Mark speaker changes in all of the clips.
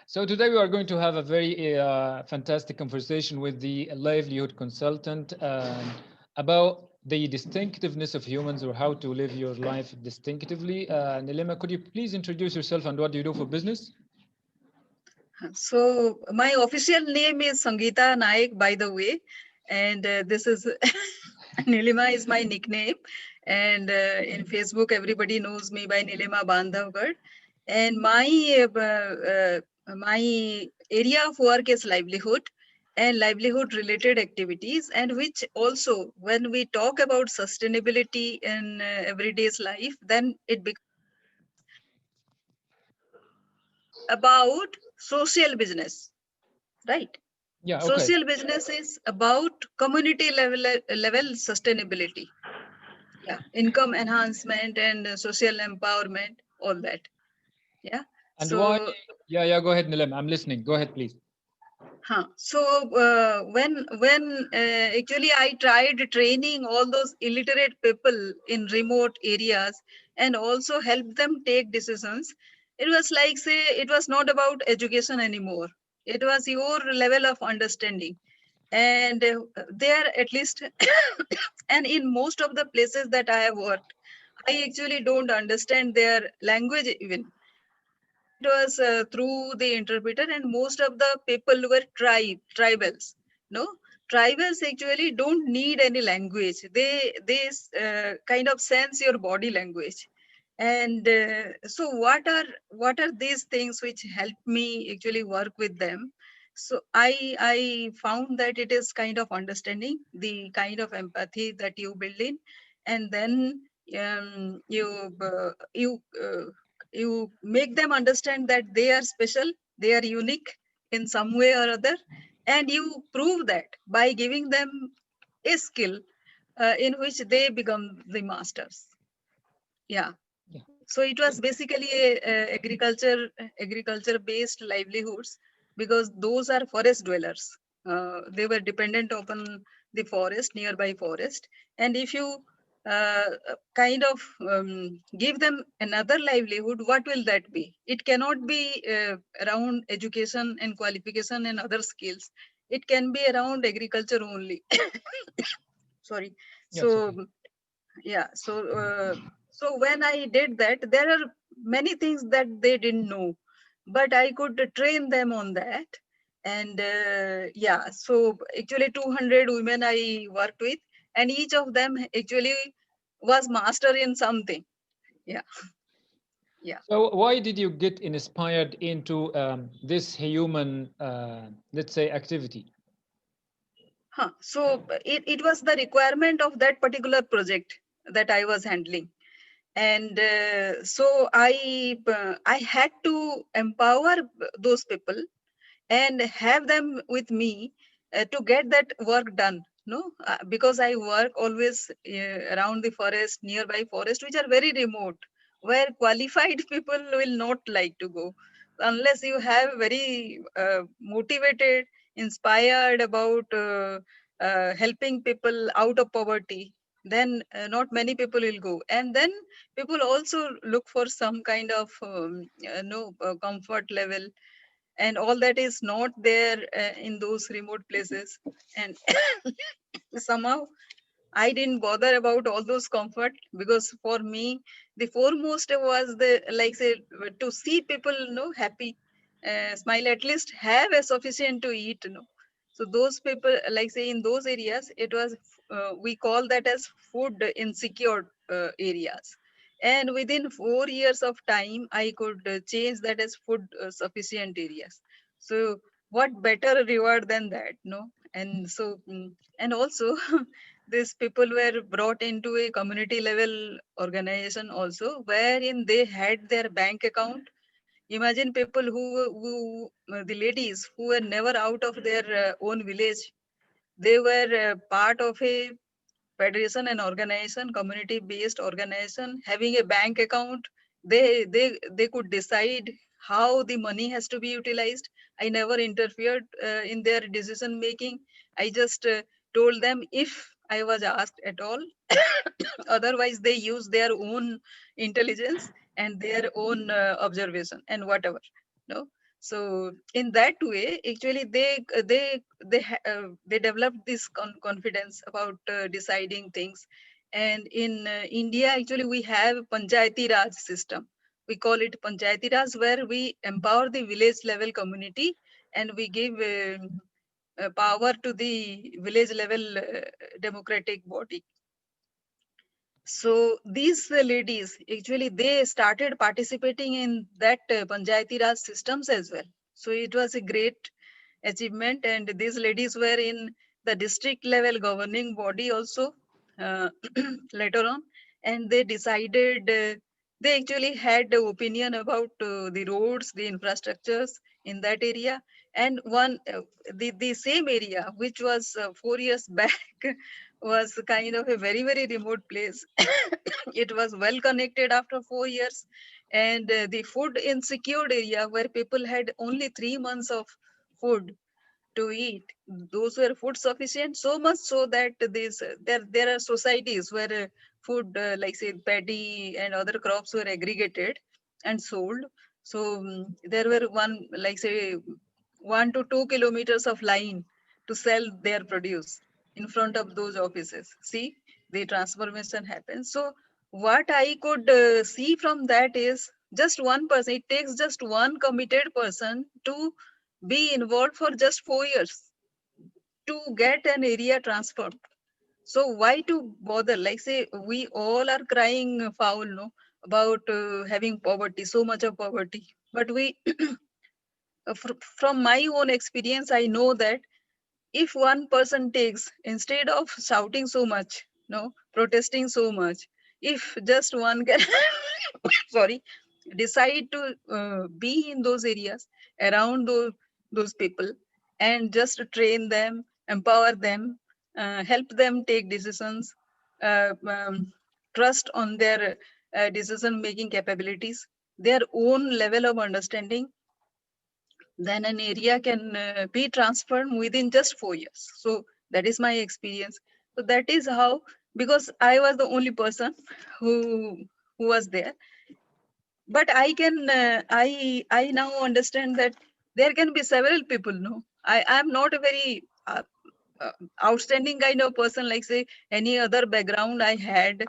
Speaker 1: So today we are going to have a very fantastic conversation with the livelihood consultant about the distinctiveness of humans or how to live your life distinctively. Nilima, could you please introduce yourself and what do you do for business?
Speaker 2: So my official name is Sangeeta Naik, by the way, and this is Nilima is my nickname, and in Facebook everybody knows me by Nilima Bandhavgarh, and my area of work is livelihood and livelihood related activities, and which also when we talk about sustainability in everyday's life, then it becomes about social business, right?
Speaker 1: Yeah, okay.
Speaker 2: Social business is about community level sustainability. Yeah, income enhancement and social empowerment, all that. Yeah.
Speaker 1: And why?
Speaker 2: So,
Speaker 1: Yeah, go ahead, Nilima. I'm listening. Go ahead, please.
Speaker 2: so when actually I tried training all those illiterate people in remote areas and also help them take decisions, it was like, say, it was not about education anymore. It was your level of understanding. And there at least and in most of the places that I have worked, I actually don't understand their language even, and it was through the interpreter, and most of the people were tribals. No, tribals actually don't need any language. They kind of sense your body language. And so what are these things which help me actually work with them? So I found that it is kind of understanding, the kind of empathy that you build in, and then you make them understand that they are special, they are unique in some way or other, and you prove that by giving them a skill in which they become the masters. Yeah.
Speaker 1: Yeah.
Speaker 2: So it was basically a agriculture based livelihoods, because those are forest dwellers. They were dependent upon the forest, nearby forest. And if you kind of give them another livelihood, what will that be? It cannot be around education and qualification and other skills. It can be around agriculture only. Sorry.
Speaker 1: Yeah, it's
Speaker 2: So
Speaker 1: okay.
Speaker 2: yeah, so when I did that, there are many things that they didn't know, but I could train them on that. And yeah, so actually 200 women I worked with, and each of them actually was master in something. Yeah. Yeah.
Speaker 1: So why did you get inspired into this human, let's say, activity?
Speaker 2: So it was the requirement of that particular project that I was handling. And so I had to empower those people and have them with me to get that work done. No, because I work always around the forest, nearby forest, which are very remote, where qualified people will not like to go unless you have very motivated, inspired about helping people out of poverty. Then not many people will go, and then people also look for some kind of no comfort level, and all that is not there in those remote places. And somehow I didn't bother about all those comfort, because for me the foremost was the, like, say, to see people happy, smile, at least have a sufficient to eat. So those people, like, say, in those areas, it was we call that as food insecure areas, and within 4 years of time I could change that as food sufficient areas. So what better reward than that, no? And so and also these people were brought into a community level organization also, wherein they had their bank account. Imagine people who the ladies who were never out of their own village. They were part of a federation and organization, community based organization, having a bank account. They could decide how the money has to be utilized. I never interfered in their decision making. I just told them if I was asked at all. Otherwise they use their own intelligence and their own observation and whatever. No. So in that way, actually, they developed this confidence about deciding things. And in India, actually, we have Panchayati Raj system. We call it Panchayati Raj, where we empower the village level community and we give power to the village level democratic body. So these ladies, actually, they started participating in that Panchayati Raj systems as well. So it was a great achievement, and these ladies were in the district level governing body also uh, later on, and they decided. They actually had the opinion about the roads, the infrastructures in that area, and one the same area which was 4 years back was kind of a very remote place. It was well connected after 4 years, and the food insecure area where people had only 3 months of food to eat, those were food sufficient, so much so that this there are societies where food like say paddy and other crops were aggregated and sold. So there were one like say 1 to 2 kilometers of line to sell their produce in front of those offices. See, the transformation happens. So what I could see from that is just one person. It takes just one committed person to be involved for just 4 years to get an area transformed. So why to bother? Like say we all are crying foul, no, about having poverty, so much of poverty. But we, from my own experience, I know that if one person takes, instead of shouting so much, no, protesting so much, if just one can, sorry, decide to be in those areas around those people and just train them, empower them, help them take decisions, trust on their decision making capabilities, their own level of understanding, then an area can be transformed within just 4 years. So that is my experience. So that is how, because I was the only person who was there, but I can I now understand that there can be several people. No, I am not a very uh, outstanding kind of person like say any other background I had,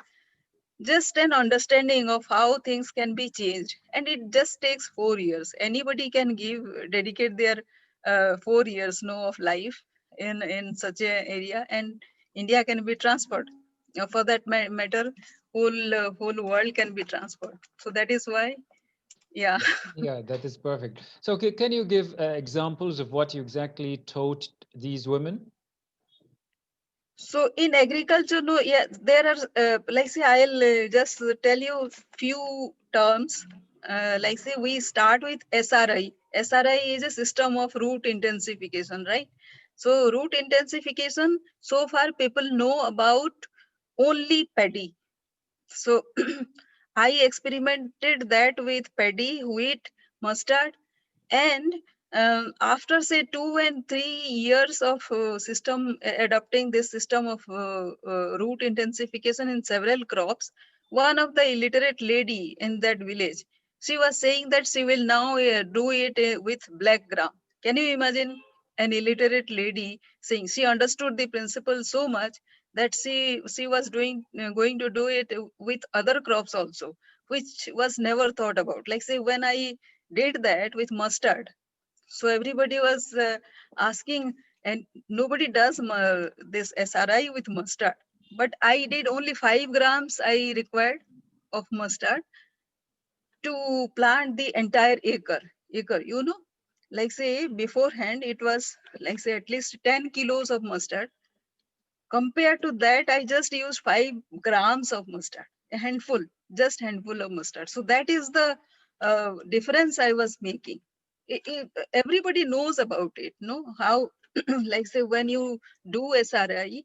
Speaker 2: just an understanding of how things can be changed, and it just takes 4 years. Anybody can give dedicate their 4 years no of life in such a area, and India can be transferred. For that matter, whole world can be transferred. So that is why, yeah.
Speaker 1: Yeah, that is perfect. So can you give examples of what you exactly taught these women?
Speaker 2: So in agriculture, no, yeah, there are like say I'll just tell you few terms. Like say we start with SRI. SRI is a system of root intensification, right? So root intensification, so far people know about only paddy. So I experimented that with paddy, wheat, mustard, and after say 2 and 3 years of system adopting this system of root intensification in several crops, one of the illiterate lady in that village, she was saying that she will now do it with black gram. Can you imagine an illiterate lady saying she understood the principle so much that she was doing going to do it with other crops also, which was never thought about. Like say when I did that with mustard, so everybody was asking, and nobody does this SRI with mustard. But I did only 5 grams I required of mustard to plant the entire acre. Like say beforehand, it was like say at least 10 kilos of mustard. Compared to that, I just used 5 grams of mustard, a handful, just handful of mustard. So that is the difference I was making. Everybody knows about it, no? How, like say, when you do SRI,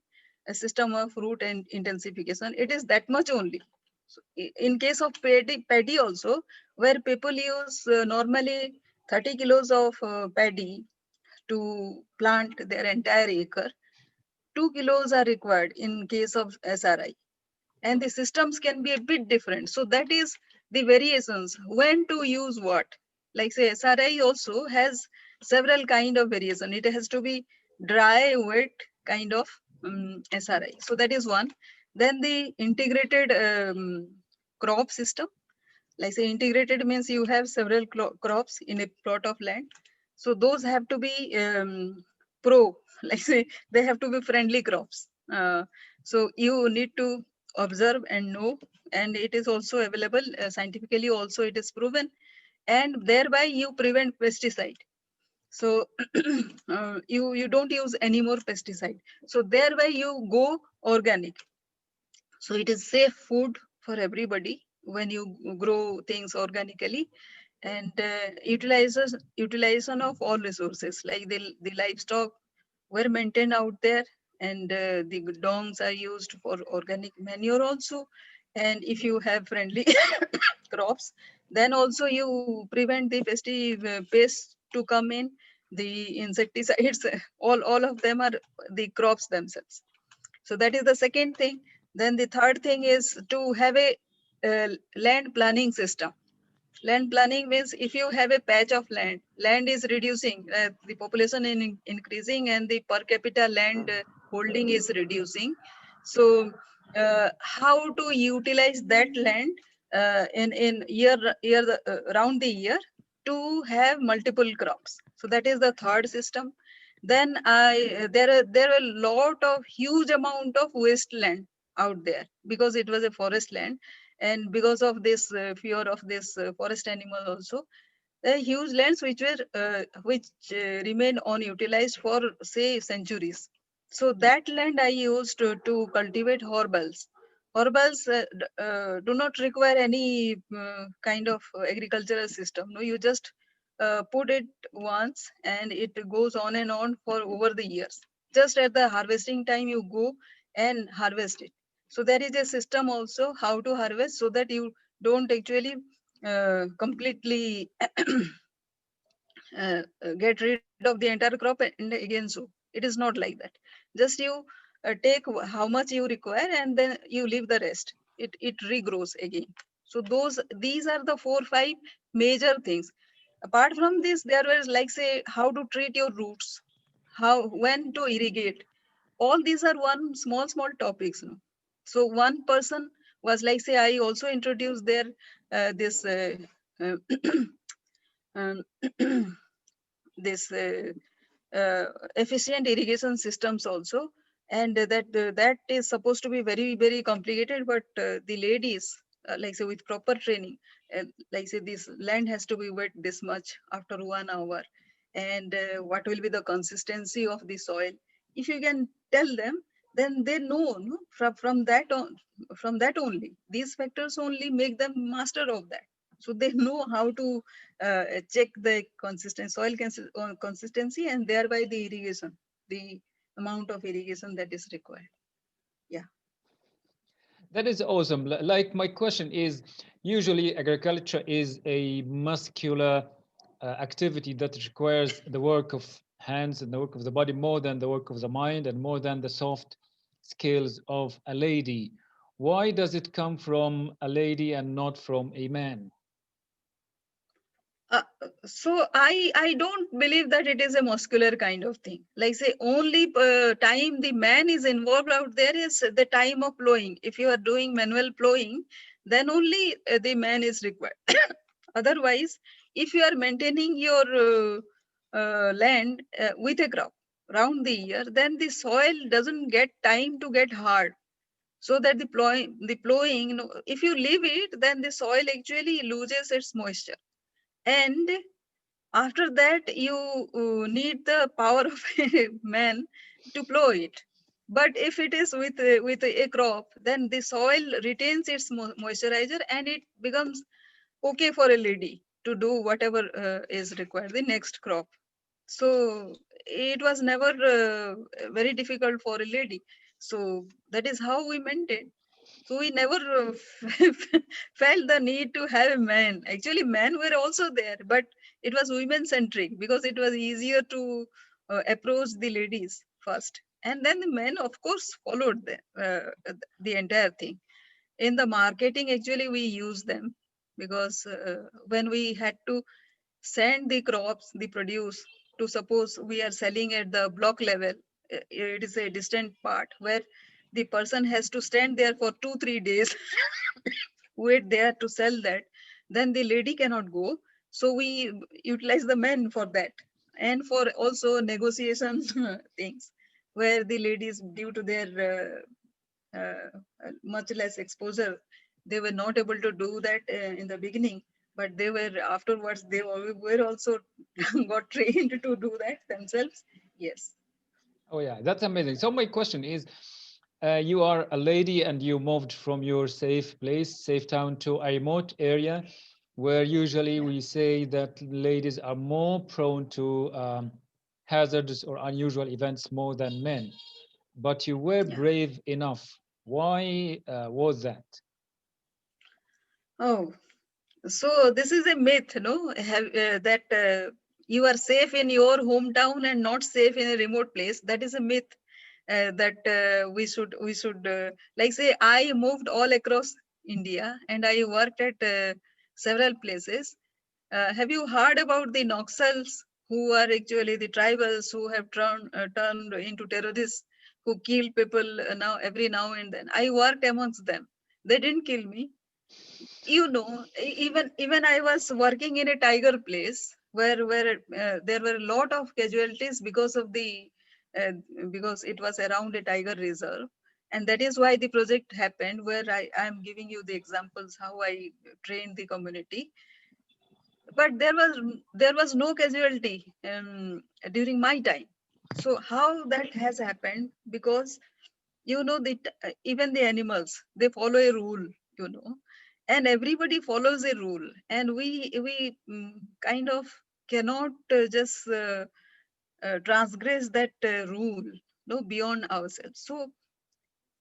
Speaker 2: a system of root and intensification, it is that much only. So in case of paddy also, where people use normally 30 kilos of paddy to plant their entire acre, 2 kilos are required in case of SRI, and the systems can be a bit different. So that is the variations, when to use what. Like say SRI also has several kind of variation. It has to be dry, wet kind of SRI. So that is one. Then the integrated crop system. Like say integrated means you have several crops in a plot of land. So those have to be pro, like say they have to be friendly crops. So you need to observe and know, and it is also available scientifically also it is proven, and thereby you prevent pesticide. So you don't use any more pesticide. So thereby you go organic. So it is safe food for everybody when you grow things organically, and utilization of all resources like the livestock were maintained out there, and the dongs are used for organic manure also. And if you have friendly crops, then also you prevent the pesty pests to come in. The insecticides, all of them are the crops themselves. So that is the second thing. Then the third thing is to have a land planning system. Land planning means if you have a patch of land is reducing, the population is increasing, and the per capita land holding is reducing. So how to utilize that land in round the year to have multiple crops. So that is the third system. Then there are a lot of huge amount of wasteland out there because it was a forest land, and because of this fear of this forest animal also, there are huge lands which remain unutilized for say centuries. So that land I used to cultivate herbals. Herbals do not require any kind of agricultural system. No, you just put it once and it goes on and on for over the years. Just at the harvesting time, you go and harvest it. So there is a system also how to harvest so that you don't actually completely get rid of the entire crop and again sow. It is not like that. Just you take how much you require and then you leave the rest. It regrows again. So these are the 4 5 major things. Apart from this, there was like say how to treat your roots, how when to irrigate. All these are one small topics. No? So one person was like say I also introduced there this uh, um, this efficient irrigation systems also, and that is supposed to be very complicated, but the ladies like say with proper training, like say this land has to be wet this much after 1 hour, and what will be the consistency of the soil. If you can tell them, then they know, no? From that on, from that only these factors only make them master of that. So they know how to check the consistent soil consistency, and thereby the irrigation, the amount of irrigation that is required. Yeah.
Speaker 1: That is awesome. Like my question is, usually agriculture is a muscular activity that requires the work of hands and the work of the body more than the work of the mind and more than the soft skills of a lady. Why does it come from a lady and not from a man?
Speaker 2: So I don't believe that it is a muscular kind of thing. Like say only time the man is involved out there is the time of plowing. If you are doing manual plowing, then only the man is required. Otherwise, if you are maintaining your land with a crop round the year, then the soil doesn't get time to get hard. So that the plowing, if you leave it, then the soil actually loses its moisture. And after that, you need the power of a man to plow it. But if it is with a crop, then the soil retains its moisturizer, and it becomes okay for a lady to do whatever is required, the next crop. So it was never very difficult for a lady. So that is how we maintained. So we never felt the need to have a man. Actually, men were also there, but it was women centric because it was easier to approach the ladies first. And then the men, of course, followed the entire thing. In the marketing, actually, we used them because when we had to send the crops, the produce, to suppose we are selling at the block level. It is a distant part where the person has to stand there for 2-3 days, wait there to sell that. Then the lady cannot go. So we utilize the men for that, and for also negotiation things, where the ladies, due to their much less exposure, they were not able to do that in the beginning, but they were afterwards, they were also got trained to do that themselves. Yes.
Speaker 1: Oh yeah, that's amazing. So my question is, you are a lady and you moved from your safe place, safe town, to a remote area where usually
Speaker 2: Yeah.
Speaker 1: we say that ladies are more prone to hazardous or unusual events more than men. But you were
Speaker 2: Yeah.
Speaker 1: brave enough. Why was that?
Speaker 2: Oh, so this is a myth, no? That you are safe in your hometown and not safe in a remote place. That is a myth. That we should like say, I moved all across India and I worked at several places. Have you heard about the Noxals, who are actually the tribals who have turned into terrorists, who kill people now every now and then? I worked amongst them. They didn't kill me. Even I was working in a tiger place where there were a lot of casualties because of the uh, because it was around a tiger reserve, and that is why the project happened, where I am giving you the examples how I trained the community. But there was no casualty during my time. So how that has happened? Because even the animals, they follow a rule, you know and everybody follows a rule, and we kind of cannot just transgress that rule, no, beyond ourselves. So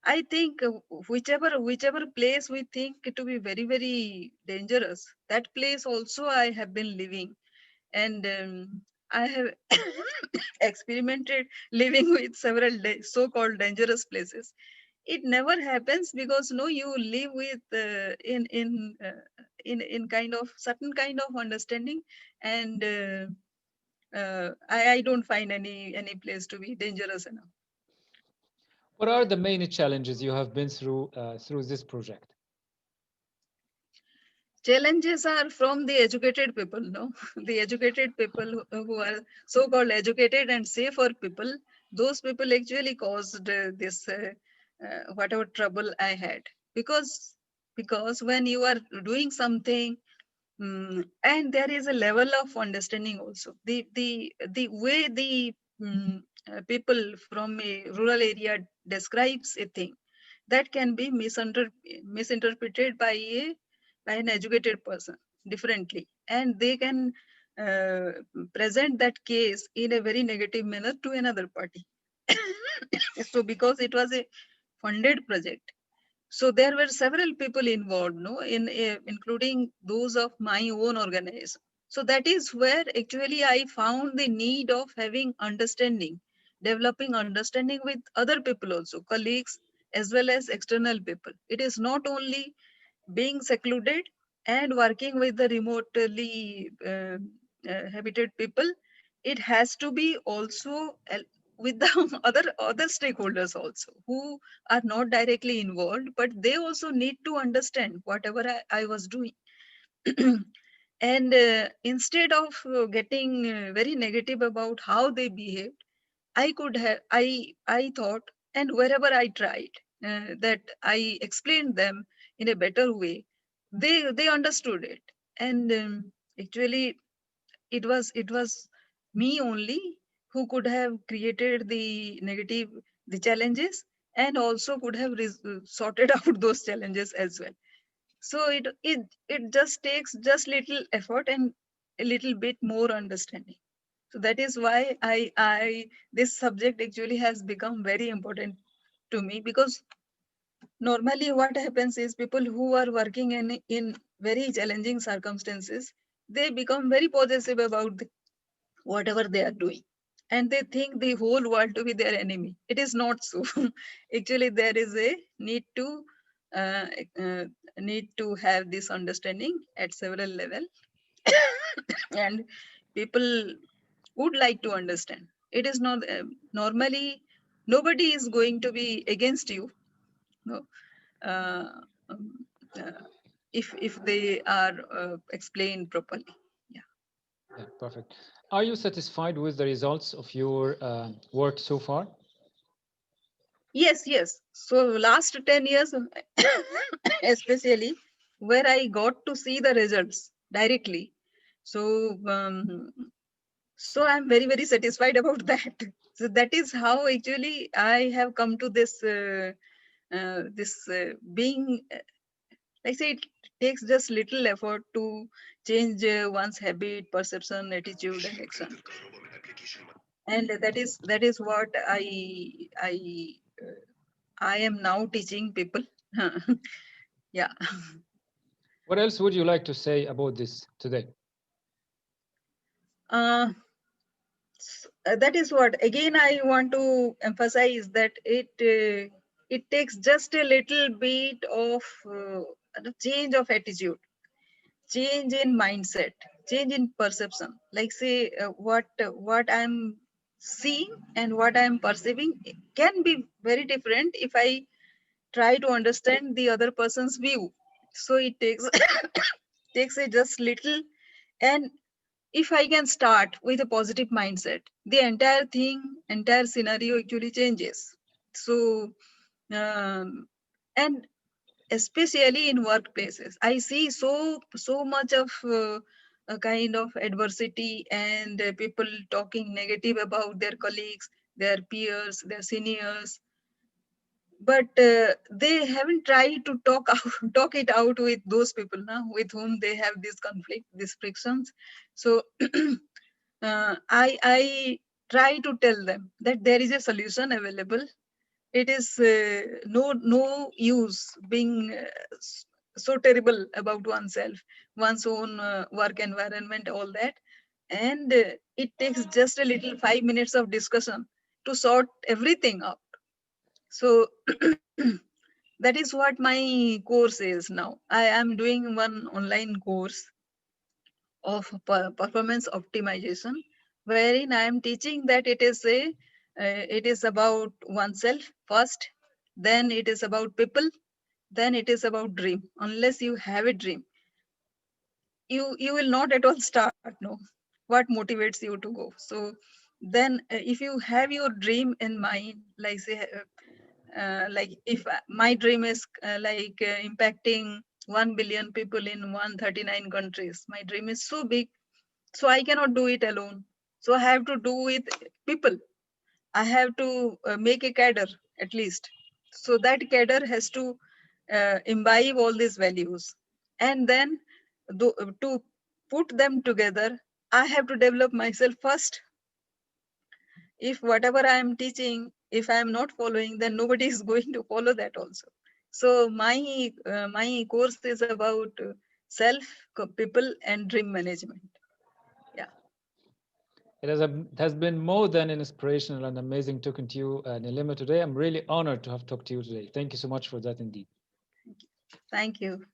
Speaker 2: I think whichever place we think to be very very dangerous, that place also I have been living. And I have experimented living with several so-called dangerous places. It never happens, because no, you live with in kind of certain kind of understanding. And I don't find any place to be dangerous enough.
Speaker 1: What are the main challenges you have been through this project?
Speaker 2: Challenges are from the educated people, no? The educated people who are so-called educated and safer people, those people actually caused this whatever trouble I had. Because when you are doing something, and there is a level of understanding also. The way the people from a rural area describes a thing, that can be misinterpreted by an educated person differently, and they can uh, present that case in a very negative manner to another party. So because it was a funded project, so there were several people involved, no, including those of my own organization. So that is where actually I found the need of having understanding, developing understanding with other people also, colleagues as well as external people. It is not only being secluded and working with the remotely habited people. It has to be also with the other stakeholders also, who are not directly involved, but they also need to understand whatever I was doing. And instead of getting very negative about how they behaved, I thought, and wherever I tried, that I explained them in a better way, they understood it. And actually, it was me only who could have created the challenges, and also could have sorted out those challenges as well. So it just takes just little effort and a little bit more understanding. So that is why I this subject actually has become very important to me, because normally what happens is, people who are working in very challenging circumstances, they become very possessive about whatever they are doing, and they think the whole world to be their enemy. It is not so. Actually, there is a uh, uh, need to have this understanding at several level. and people would like to understand. It is not normally nobody is going to be against you, no, uh, um, uh, if they are explained properly. Yeah.
Speaker 1: Yeah, perfect. Are you satisfied with the results of your work so far?
Speaker 2: Yes, yes. So last 10 years, especially where I got to see the results directly. So, so I'm very, very satisfied about that. So that is how actually I have come to this, being, like say, it takes just little effort to change one's habit, perception, attitude, and action. And that is what I am now teaching people. Yeah.
Speaker 1: What else would you like to say about this today?
Speaker 2: Uh, that is what again I want to emphasize, that it takes just a little bit of change of attitude, change in mindset, change in perception. Like say what I'm seeing and what I'm perceiving can be very different if I try to understand the other person's view. So it takes takes a just little, and if I can start with a positive mindset, the entire thing, entire scenario actually changes. So, and especially in workplaces, I see so much of a kind of adversity, and people talking negative about their colleagues, their peers, their seniors, but they haven't tried to talk out, talk it out with those people now with whom they have this conflict, these frictions. So I try to tell them that there is a solution available. It is no use being so terrible about oneself, one's own work environment, all that. And it takes just a little 5 minutes of discussion to sort everything out. So that is what my course is now. I am doing one online course of performance optimization, wherein I am teaching that it is about oneself first, then it is about people, then it is about dream. Unless you have a dream, you will not at all start. No, what motivates you to go? So then, if you have your dream in mind, like say, like if my dream is impacting 1 billion people in 139 countries, my dream is so big, so I cannot do it alone. So I have to do with people. I have to make a cadre at least. So that cadre has to imbibe all these values, and then to put them together, I have to develop myself first. If whatever I am teaching, if I am not following, then nobody is going to follow that also. So my course is about self, people, and dream management. Yeah.
Speaker 1: It has been more than an inspirational and amazing talking to you, Nilima, today. I'm really honored to have talked to you today. Thank you so much for that indeed.
Speaker 2: Thank you.